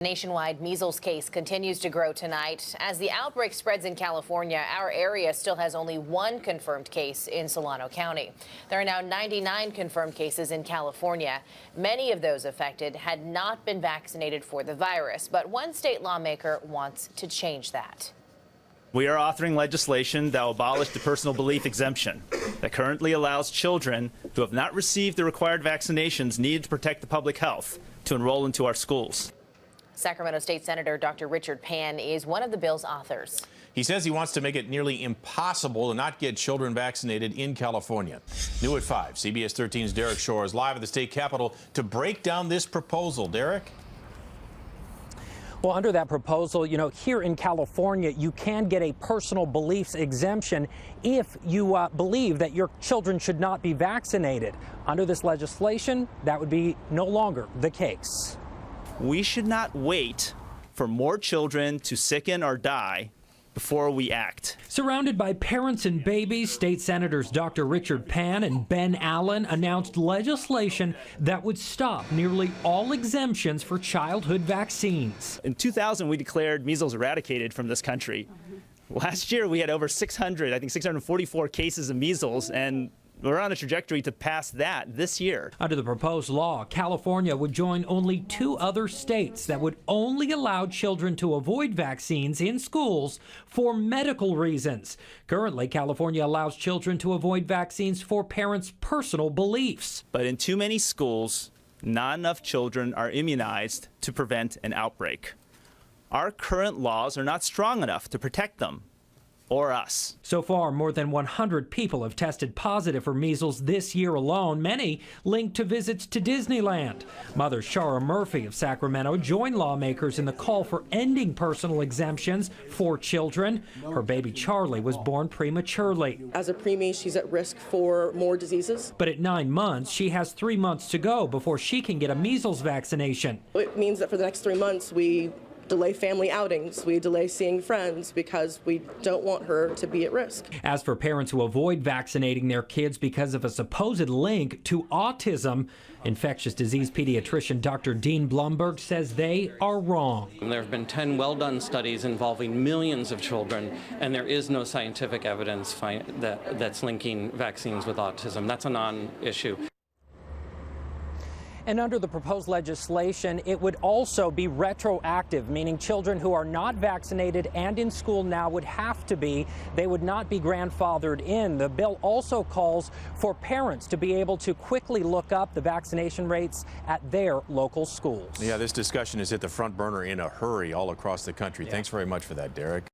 Nationwide measles case continues to grow tonight. As the outbreak spreads in California, our area still has only one confirmed case in Solano County. There are now 99 confirmed cases in California. Many of those affected had not been vaccinated for the virus, but one state lawmaker wants to change that. We are authoring legislation that will abolish the personal belief exemption that currently allows children who have not received the required vaccinations needed to protect the public health to enroll into our schools. Sacramento State Senator Dr. Richard Pan is one of the bill's authors. He says he wants to make it nearly impossible to not get children vaccinated in California. New at 5, CBS 13's Derek Shore is live at the state capitol to break down this proposal. Derek? Well, under that proposal, here in California, you can get a personal beliefs exemption if you believe that your children should not be vaccinated. Under this legislation, that would be no longer the case. We should not wait for more children to sicken or die before we act. Surrounded by parents and babies, State Senators Dr. Richard Pan and Ben Allen announced legislation that would stop nearly all exemptions for childhood vaccines. In 2000, we declared measles eradicated from this country. Last year, we had over 644 cases of measles, and we're on a trajectory to pass that this year. Under the proposed law, California would join only 2 other states that would only allow children to avoid vaccines in schools for medical reasons. Currently, California allows children to avoid vaccines for parents' personal beliefs. But in too many schools, not enough children are immunized to prevent an outbreak. Our current laws are not strong enough to protect them. Or us. So far, more than 100 people have tested positive for measles this year alone, many linked to visits to Disneyland. Mother Shara Murphy of Sacramento joined lawmakers in the call for ending personal exemptions for children. Her baby Charlie was born prematurely. As a preemie, she's at risk for more diseases. But at 9 months, she has 3 months to go before she can get a measles vaccination. It means that for the next 3 months, we delay family outings, we delay seeing friends because we don't want her to be at risk. As for parents who avoid vaccinating their kids because of a supposed link to autism, infectious disease pediatrician Dr. Dean Blumberg says they are wrong. There have been 10 well-done studies involving millions of children, and there is no scientific evidence that's linking vaccines with autism. That's a non-issue. And under the proposed legislation, it would also be retroactive, meaning children who are not vaccinated and in school now would have to be. They would not be grandfathered in. The bill also calls for parents to be able to quickly look up the vaccination rates at their local schools. Yeah, this discussion has hit the front burner in a hurry all across the country. Thanks very much for that, Derek.